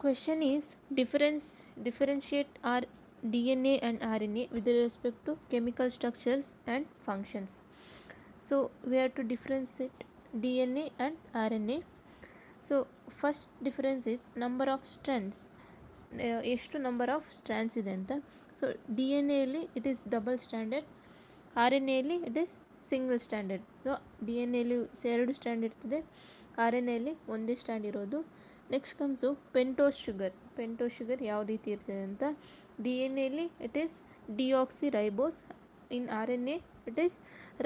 Question is differentiate our DNA and RNA with respect to chemical structures and functions. So we have to differentiate DNA and RNA. So first difference is number of strands. ಎಷ್ಟು number of strands ಇದೆ ಅಂತ. So D N ಎಲ್ಲಿ it is double standard, R N ಎಲ್ಲಿ it is single standard. So D N ಎಲ್ಲಿ 2 stand ಇರ್ತದೆ, R N ಎಲ್ಲಿ ಒಂದೇ stand ಇರೋದು. ನೆಕ್ಸ್ಟ್ ಕಮ್ಸು ಪೆಂಟೋಸ್ ಶುಗರ್ ಯಾವ ರೀತಿ ಇರ್ತದೆ ಅಂತ. ಡಿ ಎನ್ ಎಲ್ಲಿ it is deoxyribose, in R N A it is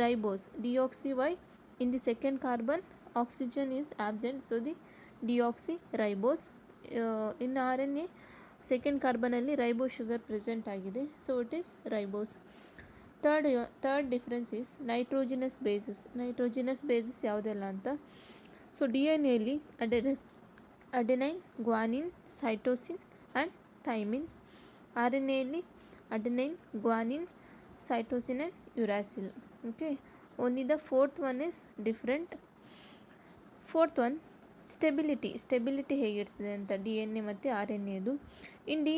ribose. Deoxy why in the second carbon oxygen is absent, so the deoxyribose. In RNA second ಕಾರ್ಬನಲ್ಲಿ ribose sugar present ಆಗಿದೆ, so it is ribose. Third difference is nitrogenous bases ಯಾವುದೆಲ್ಲ ಅಂತ. So D N ಎಲ್ಲಿ adenine, guanine, cytosine and thymine. R N ಎಲ್ಲಿ adenine, guanine, cytosine and uracil. Okay, only the fourth one is different. Fourth one stability ಹೇಗಿರ್ತದೆ ಅಂತ D N A ಮತ್ತು R N ಎದು. In D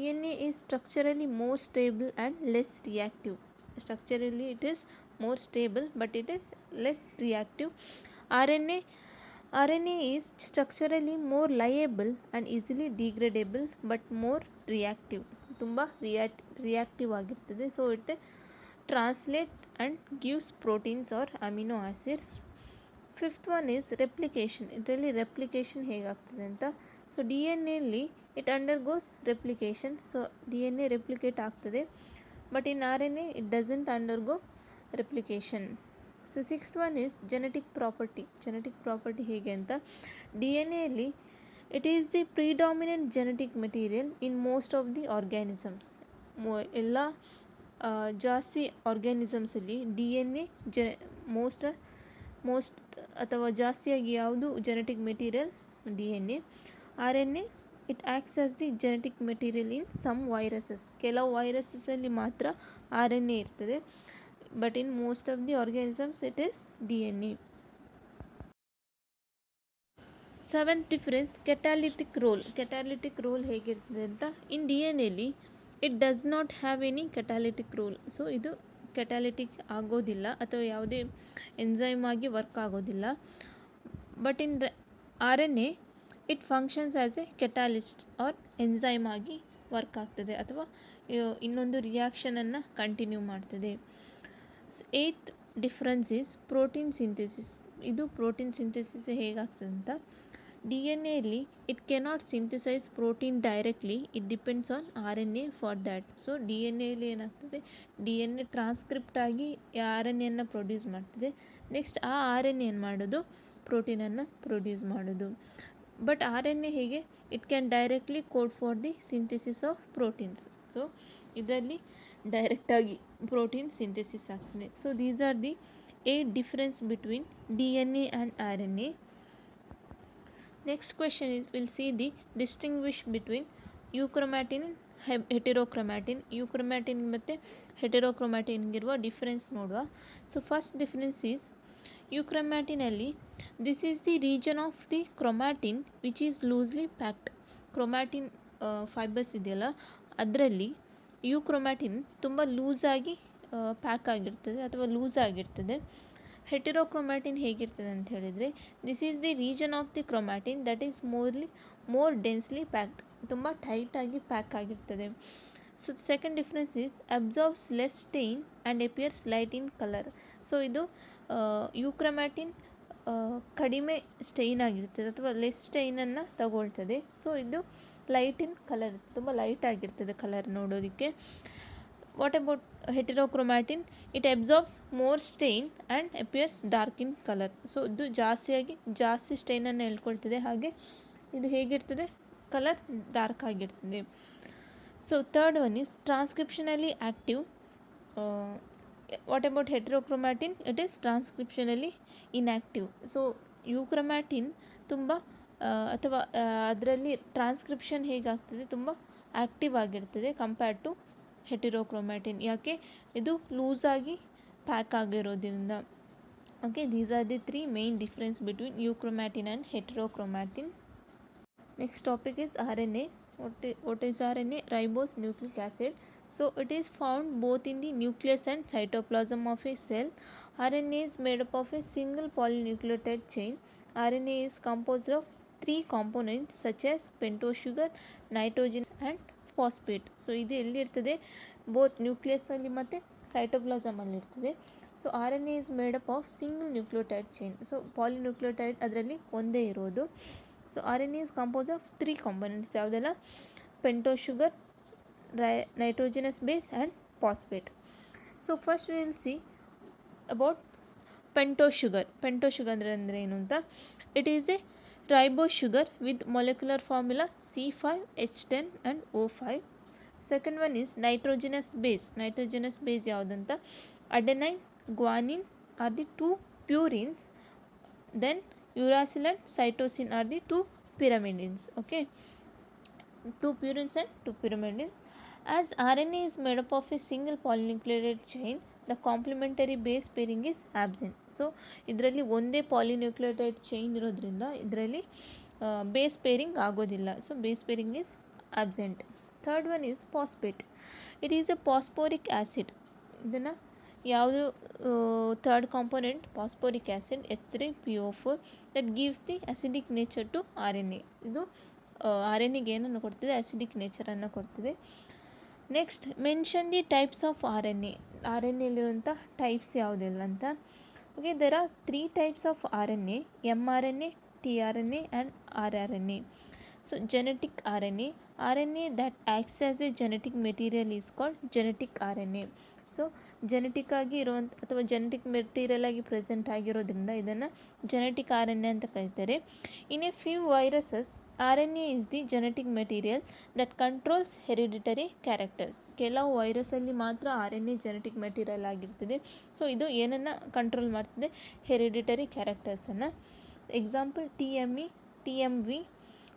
N A is structurally more stable and less reactive. Structurally it is more stable but it is less reactive. R N A is structurally more labile and easily degradable but more reactive. ತುಂಬ reactive ಆಗಿರ್ತದೆ. So it translate and gives proteins or amino acids. Fifth one is replication. ಇದರಲ್ಲಿ replication ಹೇಗಾಗ್ತದೆ ಅಂತ. So D N ಎಲ್ಲಿ it undergoes replication. So D N A replicate ಆಗ್ತದೆ, but in R N A it doesn't undergo replication. So sixth one is genetic property ಹೇಗೆ ಅಂತ. D N ಎಲ್ಲಿ it is the predominant genetic material in most of the organism. ಎಲ್ಲ ಜಾಸ್ತಿ ಆರ್ಗ್ಯಾನಿಸಮ್ಸಲ್ಲಿ D N A most ಅಥವಾ ಜಾಸ್ತಿಯಾಗಿ ಯಾವುದು genetic material D N A. R N A it acts as the genetic material in some viruses. ಕೆಲವು ವೈರಸಸ್ಸಲ್ಲಿ ಮಾತ್ರ R N A ಇರ್ತದೆ, but in most of the organisms it is D N A. Seventh difference catalytic role ಹೇಗಿರ್ತದೆ ಅಂತ. In D N ಎಲ್ಲಿ it does not have any catalytic role. So ಇದು catalytic ಆಗೋದಿಲ್ಲ ಅಥವಾ ಯಾವುದೇ ಎಂಜೈಮ್ ಆಗಿ work ಆಗೋದಿಲ್ಲ. But in R N A it functions as a catalyst or enzyme ಆಗಿ ವರ್ಕ್ ಆಗ್ತದೆ ಅಥವಾ ಇನ್ನೊಂದು ರಿಯಾಕ್ಷನನ್ನು ಕಂಟಿನ್ಯೂ ಮಾಡ್ತದೆ. Eighth difference is protein synthesis. ಇದು ಪ್ರೋಟೀನ್ ಸಿಂಥೆಸಿಸ್ ಹೇಗಾಗ್ತದೆ ಅಂತ. ಡಿ ಎನ್ ಎಲ್ಲಿ it cannot synthesize protein directly, it depends on R N A for that. So D N ಎಲ್ಲಿ ಏನಾಗ್ತದೆ, ಡಿ ಎನ್ ಎ ಟ್ರಾನ್ಸ್ಕ್ರಿಪ್ಟ್ ಆಗಿ ಆರ್ ಎನ್ ಎನ್ನು produce ಮಾಡ್ತದೆ. Next ಆ ಆರ್ ಎನ್ ಏನು ಮಾಡೋದು, ಪ್ರೋಟೀನನ್ನು ಪ್ರೊಡ್ಯೂಸ್ ಮಾಡೋದು. ಬಟ್ ಆರ್ ಎನ್ ಎ ಹೇಗೆ, it can directly code for the synthesis of proteins. So ಇದರಲ್ಲಿ ಡೈರೆಕ್ಟಾಗಿ ಪ್ರೋಟೀನ್ ಸಿಂಥೆಸಿಸ್ ಆಗ್ತದೆ. So these are the 8 difference between D N A and R N A. Next question is, we'll see the distinguish between euchromatin and heterochromatin. euchromatin ಮತ್ತು heterochromatin ಇರುವ difference ನೋಡುವ. So first difference is euchromatinನಲ್ಲಿ this is the region of the chromatin which is loosely packed. Chromatin fibers ಇದೆಯಲ್ಲ ಅದರಲ್ಲಿ ಯೂಕ್ರೊಮ್ಯಾಟಿನ್ ತುಂಬ ಲೂಸಾಗಿ pack ಆಗಿರ್ತದೆ ಅಥವಾ loose ಆಗಿರ್ತದೆ. ಹೆಟೆರೋಕ್ರೊಮ್ಯಾಟಿನ್ ಹೇಗಿರ್ತದೆ ಅಂತ ಹೇಳಿದರೆ, this is the region of the chromatin that is more densely packed. ತುಂಬ ಟೈಟಾಗಿ ಪ್ಯಾಕ್ ಆಗಿರ್ತದೆ. So second difference is absorbs less stain and appears light in colour. So ಇದು ಯೂಕ್ರೊಮ್ಯಾಟಿನ್ ಕಡಿಮೆ ಸ್ಟೈನ್ ಆಗಿರ್ತದೆ ಅಥವಾ ಲೆಸ್ ಸ್ಟೈನನ್ನು ತಗೊಳ್ತದೆ. ಸೊ ಇದು ಲೈಟ್ ಇನ್ ಕಲರ್, ತುಂಬ ಲೈಟ್ ಆಗಿರ್ತದೆ ಕಲರ್ ನೋಡೋದಕ್ಕೆ. What about heterochromatin, it absorbs more stain and appears dark in colour. So ಇದು ಜಾಸ್ತಿ ಸ್ಟೈನನ್ನು ಎಳ್ಕೊಳ್ತದೆ, ಹಾಗೆ ಇದು ಹೇಗಿರ್ತದೆ, ಕಲರ್ ಡಾರ್ಕ್ ಆಗಿರ್ತದೆ. So third one is transcriptionally active. What about heterochromatin, it is transcriptionally inactive. So euchromatin ತುಂಬ ಅಥವಾ ಅದರಲ್ಲಿ ಟ್ರಾನ್ಸ್ಕ್ರಿಪ್ಷನ್ ಹೇಗಾಗ್ತದೆ, ತುಂಬ ಆ್ಯಕ್ಟಿವ್ ಆಗಿರ್ತದೆ ಕಂಪೇರ್ಡ್ ಟು ಹೆಟೆರೋಕ್ರೊಮ್ಯಾಟಿನ್. ಯಾಕೆ, ಇದು ಲೂಸಾಗಿ ಪ್ಯಾಕ್ ಆಗಿರೋದ್ರಿಂದ. Okay, these are the 3 main difference between euchromatin and heterochromatin. Next topic is RNA. What is RNA? Ribose nucleic acid. So it is found both in the nucleus and cytoplasm of a cell. RNA is made up of a single polynucleotide chain. RNA is composed of three components such as pentose sugar, nitrogen and phosphate. So ಇದು ಎಲ್ಲಿರ್ತದೆ, both ನ್ಯೂಕ್ಲಿಯಸ್ಸಲ್ಲಿ ಮತ್ತು ಸೈಟೋಪ್ಲಾಸಮಲ್ಲಿ ಇರ್ತದೆ. So R N A is made up of single nucleotide chain. So polynucleotide ಅದರಲ್ಲಿ ಒಂದೇ ಇರೋದು. So R N A is compose of three components, ಯಾವುದೆಲ್ಲ? Pentose sugar, nitrogenous base and phosphate. So first we will see about pentose sugar. Pentose sugar ಅಂದರೆ ಏನು ಅಂತ. It is a ribose sugar with molecular formula C5H10 and O5. Second one is nitrogenous base. Nitrogenous base ಯಾವುದಂತ? adenine, guanine are the two purines. Then uracil and cytosine are the two pyrimidines. Okay, two purines and two pyrimidines. As RNA is made up of a single polynucleotide chain, the complementary base pairing is absent. So ಇದರಲ್ಲಿ ಒಂದೇ polynucleotide chain ಇರೋದ್ರಿಂದ ಇದರಲ್ಲಿ base pairing ಆಗೋದಿಲ್ಲ. So base pairing is absent. Third one is phosphate. It is a phosphoric acid. ಇದನ್ನು ಯಾವುದು third component? Phosphoric acid H3PO4 that gives the acidic nature to R N A. ಇದು R N ಎಗೆ ಏನನ್ನು ಕೊಡ್ತಿದೆ? Acidic ನೇಚರನ್ನು ಕೊಡ್ತಿದೆ. Next mention the types of R N A. R N ಎಲ್ಲಿರುವಂಥ types ಯಾವುದೆಲ್ಲ ಅಂತ. Okay, there R three types of R N A: M R N A, T R N A and R R N A. So genetic R N A. R N A that acts as a genetic material is called genetic R N A. So genetic ಆಗಿ ಇರುವಂಥ ಅಥವಾ genetic material ಆಗಿ present ಆಗಿರೋದ್ರಿಂದ ಇದನ್ನು genetic R N A ಅಂತ ಕರೀತಾರೆ. In a few viruses R N A is the genetic material that controls hereditary characters. ಕೆಲವು ವೈರಸಲ್ಲಿ ಮಾತ್ರ R N A genetic material ಆಗಿರ್ತದೆ. ಸೊ ಇದು ಏನನ್ನು ಕಂಟ್ರೋಲ್ ಮಾಡ್ತದೆ? ಹೆರಿಡಿಟರಿ ಕ್ಯಾರೆಕ್ಟರ್ಸನ್ನು. Example TME, TMV,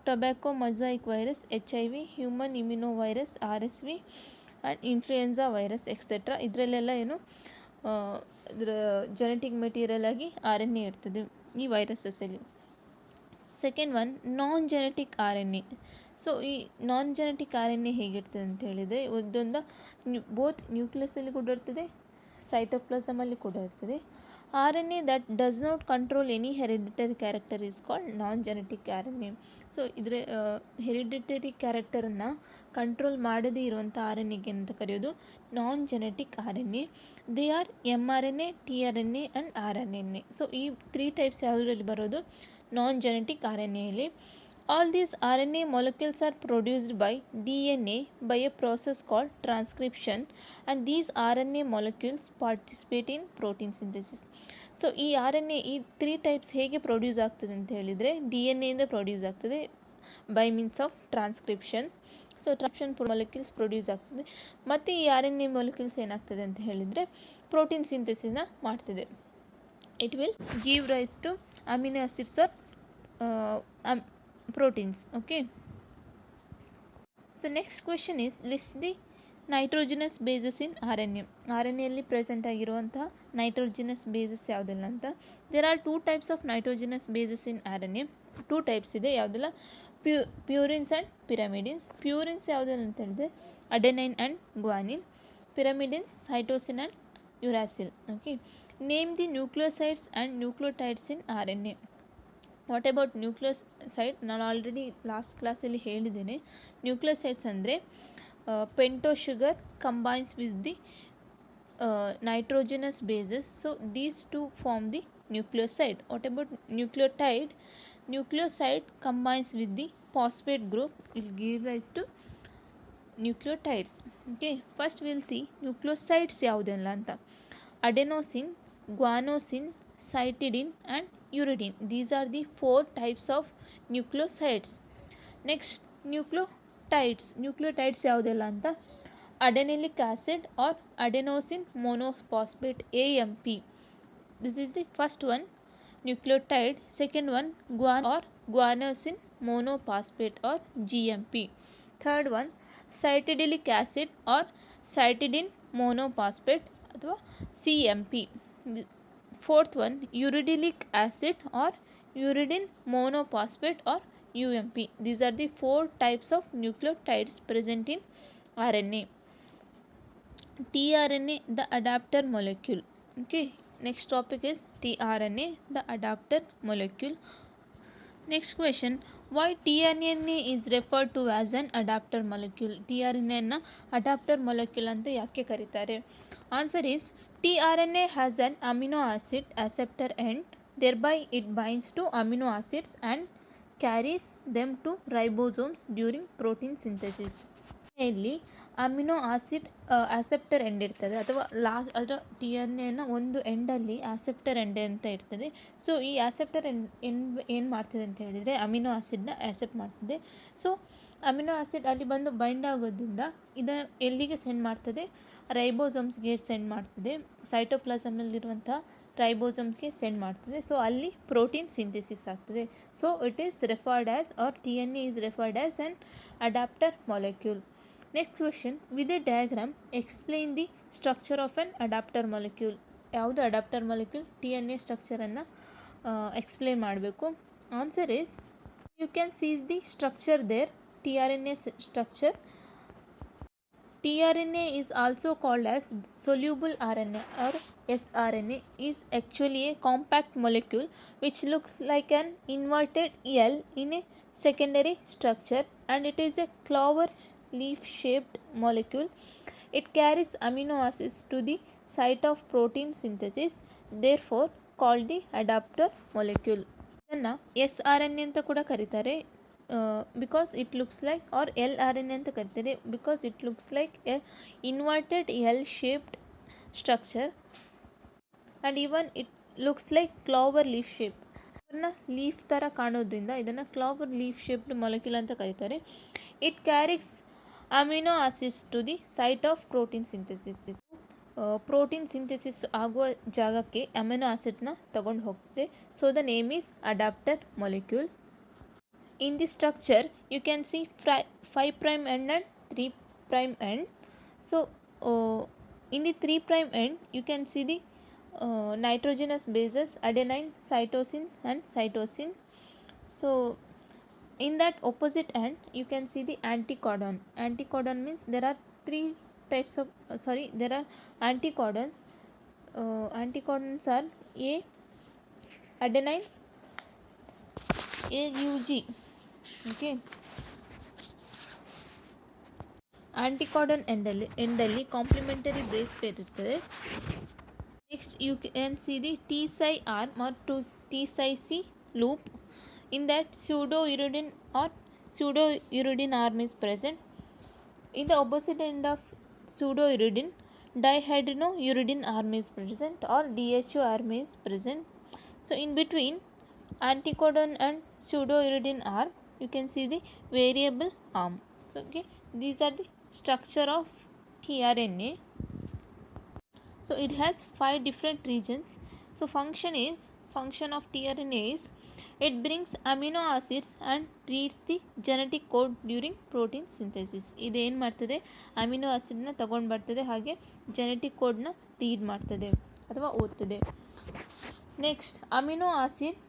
tobacco mosaic virus, HIV, human immuno virus, RSV and influenza virus etcetera. ಇದರಲ್ಲೆಲ್ಲ ಏನು ಇದರ ಜೆನೆಟಿಕ್ ಮೆಟೀರಿಯಲ್ ಆಗಿ ಆರ್ ಎನ್ ಎ ಇರ್ತದೆ ಈ ವೈರಸಸ್ಸಲ್ಲಿ. Second one non genetic R N A. So ಈ ನಾನ್ ಜೆನೆಟಿಕ್ ಆರ್ ಎನ್ ಎ ಹೇಗಿರ್ತದೆ ಅಂತ ಹೇಳಿದರೆ, ಒಂದೊಂದು ಬೋತ್ ನ್ಯೂಕ್ಲಿಯಸ್ಸಲ್ಲಿ ಕೂಡ ಇರ್ತದೆ, ಸೈಟೋಪ್ಲಾಸಮಲ್ಲಿ ಕೂಡ ಇರ್ತದೆ. R N A that does not control any hereditary character is called non genetic R N A. So ಇದರ ಹೆರಿಡಿಟರಿ ಕ್ಯಾರೆಕ್ಟರನ್ನು ಕಂಟ್ರೋಲ್ ಮಾಡದೇ ಇರುವಂಥ ಆರ್ ಎನ್ ಎಗೆ ಅಂತ ಕರೆಯೋದು non genetic R N A. They are M R N A, T R N A and R R N A. So ಈ three types ಯಾವುದರಲ್ಲಿ ಬರೋದು? ನಾನ್ ಜೆನೆಟಿಕ್ ಆರ್ ಎನ್ ಎಯಲ್ಲಿ. All these RNA molecules are produced by DNA by a process called transcription, and these RNA molecules participate in protein synthesis. So ಈ R N A ಈ three types ಹೇಗೆ produce ಆಗ್ತದೆ ಅಂತ ಹೇಳಿದರೆ, DNA ಇಂದ produce ಆಗ್ತದೆ by means of transcription. So transcription molecules produce ಆಗ್ತದೆ. ಮತ್ತು ಈ ಆರ್ ಎನ್ ಎ ಮೊಲಿಕ್ಯೂಲ್ಸ್ ಏನಾಗ್ತದೆ ಅಂತ ಹೇಳಿದರೆ ಪ್ರೋಟೀನ್ ಸಿಂಥೆಸಿಸ್ನ ಮಾಡ್ತದೆ. It will give rise to amino acids or proteins. Okay, so next question is list the nitrogenous bases in RNA. RNA ಅಲ್ಲಿ present ಆಗಿರುವಂತಹ ನೈಟ್ರೋಜಿನಸ್ ಬೇಸಸ್ ಯಾವುದೆಲ್ಲ ಅಂತ. There are two types of nitrogenous bases in RNA. Two types ಇದೆ, ಯಾವುದೆಲ್ಲ? Purines and pyrimidines. Purines ಯಾವುದೆಲ್ಲ ಅಂತ ಹೇಳಿದ್ರೆ adenine and guanine. Pyrimidines cytosine and uracil. Okay, name the nucleosides and nucleotides in RNA. What about nucleoside? ನಾನು already last ಕ್ಲಾಸಲ್ಲಿ ಹೇಳಿದ್ದೇನೆ. Nucleosides ಅಂದರೆ pentose sugar combines with the nitrogenous bases. So these to form the nucleoside. What about nucleotide? Nucleoside combines with the phosphate group will give rise to nucleotides. Okay, first will see nucleosides ಯಾವುದೆಲ್ಲ ಅಂತ. ಅಡೆನೋಸಿನ್, ಗ್ವಾನೋಸಿನ್, cytidine and uridine. These are the four types of nucleosides. Next, nucleotides. Nucleotides ಯಾವುದೆಲ್ಲ ಅಂತ. adenylate acid or adenosine monophosphate AMP. This is the first one, nucleotide. Second one, guanosine monophosphate or GMP. Third one, cytidilic acid or cytidine monophosphate ಅಥವಾ CMP. Fourth one, uridylic acid or uridine monophosphate or UMP. These are the 4 types of nucleotides present in RNA. tRNA, the adapter molecule. Okay, next topic is tRNA, the adapter molecule. Next question, why tRNA is referred to as an adapter molecule? tRNA na adapter molecule anta yakke karitare? Answer is, tRNA has an amino acid acceptor end, thereby it binds to amino acids and carries them to ribosomes during protein synthesis. ಇಲ್ಲಿ amino acid ಆಸೆಪ್ಟರ್ end ಇರ್ತದೆ, ಅಥವಾ last ಅದರ ಟಿಆರ್ಎನ ಒಂದು ಎಂಡಲ್ಲಿ ಆಸೆಪ್ಟರ್ end ಅಂತ ಇರ್ತದೆ. So ಈ ಆಸೆಪ್ಟರ್ ಏನು ಮಾಡ್ತದೆ ಅಂತ ಹೇಳಿದರೆ ಅಮಿನೋ ಆಸಿಡ್ನ ಆಸೆಪ್ಟ್ ಮಾಡ್ತದೆ. ಸೊ ಅಮಿನೋ ಆಸಿಡ್ ಅಲ್ಲಿ ಬಂದು ಬೈಂಡ್ ಆಗೋದ್ರಿಂದ ಇದನ್ನು ಎಲ್ಲಿಗೆ ಸೆಂಡ್ ಮಾಡ್ತದೆ? ರೈಬೋಸೋಮ್ಸ್ಗೆ ಸೆಂಡ್ ಮಾಡ್ತದೆ, ಸೈಟೋಪ್ಲಾಸಮಲ್ಲಿರುವಂಥ ರೈಬೋಸೋಮ್ಸ್ಗೆ ಸೆಂಡ್ ಮಾಡ್ತದೆ. ಸೊ ಅಲ್ಲಿ ಪ್ರೋಟೀನ್ ಸಿಂಥೆಸಿಸ್ ಆಗ್ತದೆ. So it is referred as, or TNA is referred as an adapter molecule. Next question, with a diagram explain the structure of an adapter molecule. ಯಾವುದು adapter molecule? TNA ಸ್ಟ್ರಕ್ಚರನ್ನು explain ಮಾಡಬೇಕು. Answer is, you can sees the structure there. tRNA structure. tRNA is also called as soluble RNA or sRNA, is actually a compact molecule which looks like an inverted L in a secondary structure, and it is a clover leaf shaped molecule. It carries amino acids to the site of protein synthesis, therefore called the adapter molecule. ಇದನ್ನು sRNA ಅಂತ ಕೂಡ ಕರೀತಾರೆ, because it looks like, or LRNA ಅಂತ ಕರೀತಾರೆ because it looks like a inverted L shaped structure, and even it looks like clover leaf shape. Leaf ಥರ ಕಾಣೋದ್ರಿಂದ ಇದನ್ನು clover leaf shaped molecule ಅಂತ ಕರೀತಾರೆ. It carries amino acids to the site of protein synthesis. Protein synthesis ಆಗುವ ಜಾಗಕ್ಕೆ amino ಆಸಿಡ್ನ ತಗೊಂಡು ಹೋಗ್ತದೆ. So the name is adapter molecule. In this structure you can see 5' end and 3' end. So in the 3' end you can see the nitrogenous bases adenine, cytosine and cytosine. So in that opposite end you can see the anticodon. Anticodon means there are three types of there are anticodons. Anticodons are A adenine, AUG. Okay, anticodon ಎಂಡಲ್ಲಿ complementary base pair ಇರ್ತದೆ. Next you can see the T-Cy arm or T-Cy loop. In that pseudo-uridine arm is present. In the opposite end of pseudo-uridine, dihydronouridine arm is present, or DHO arm is present. So in between anticodon and pseudo-uridine arm you can see the variable arm. So okay, these are the structure of tRNA. So it has 5 different regions. So function of tRNA is, it brings amino acids and reads the genetic code during protein synthesis. ಇದು ಏನು ಮಾಡ್ತದೆ? Amino ಆಸಿಡ್ನ ತಗೊಂಡು ಬರ್ತದೆ, ಹಾಗೆ genetic ಕೋಡ್ನ read ಮಾಡ್ತದೆ ಅಥವಾ ಓದ್ತದೆ. Next, amino acid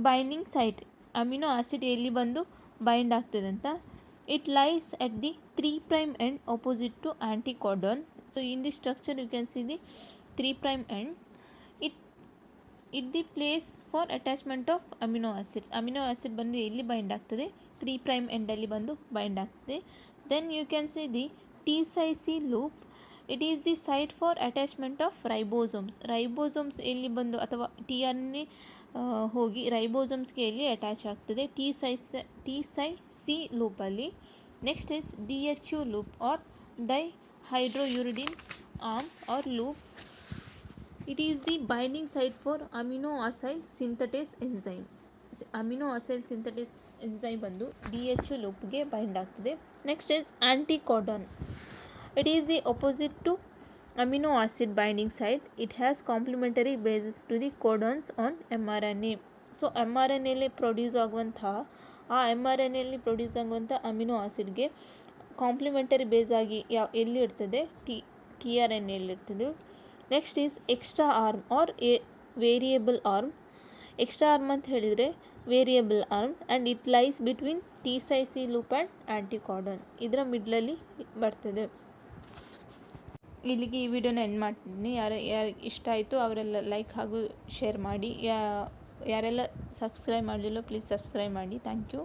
binding site. Amino acid ಎಲ್ಲಿ ಬಂದು ಬೈಂಡ್ ಆಗ್ತದೆ ಅಂತ, it lies at the 3' end opposite to anticodon. So in this structure you can see the 3' end. It the place for attachment of amino acids. Amino acid ಬಂದು ಎಲ್ಲಿ bind ಆಗ್ತದೆ? 3' end ಅಲ್ಲಿ ಬಂದು bind ಆಗ್ತದೆ. Then you can see the T-Cy loop. It is the site for attachment of ribosomes. Ribosomes ಎಲ್ಲಿ ಬಂದು, ಅಥವಾ tRNA ಹೋಗಿ ರೈಬೋಸೋಮ್ಸ್ಗೆ ಎಲ್ಲಿ ಅಟ್ಯಾಚ್ ಆಗ್ತದೆ? T-Cy ಲೂಪಲ್ಲಿ. Next is DHO loop, or dihydrouridine arm or loop. It is the binding site for amino acyl synthetase enzyme. Amino acyl synthetase enzyme ಬಂದು DHO ಲೂಪ್ಗೆ bind ಆಗ್ತದೆ. Next is anticodon. It is the opposite to amino acid binding site. It has complementary bases to the codons on mRNA. So mRNA produce ಆಗುವಂತಹ mRNA produce ಆಗುವಂಥ amino ಆಸಿಡ್ಗೆ complementary base ಆಗಿ ಎಲ್ಲಿ ಇರ್ತದೆ? tRNA ಇರ್ತದೆ. Next is extra arm or variable arm. Extra arm ಅಂತ ಹೇಳಿದರೆ variable arm and it lies between T psi C loop and anticodon. ಇದರ ಮಿಡ್ಲಲ್ಲಿ ಬರ್ತದೆ. ಇಲ್ಲಿಗೆ ಈ ವಿಡಿಯೋನ ಎಂಡ್ ಮಾಡ್ತಿದ್ದೀನಿ. ಯಾರು ಇಷ್ಟ ಆಯಿತು ಅವರೆಲ್ಲ ಲೈಕ್ ಹಾಗೂ ಶೇರ್ ಮಾಡಿ. ಯಾರೆಲ್ಲ ಸಬ್ಸ್ಕ್ರೈಬ್ ಮಾಡಲಿಲ್ಲ ಪ್ಲೀಸ್ ಸಬ್ಸ್ಕ್ರೈಬ್ ಮಾಡಿ. Thank you.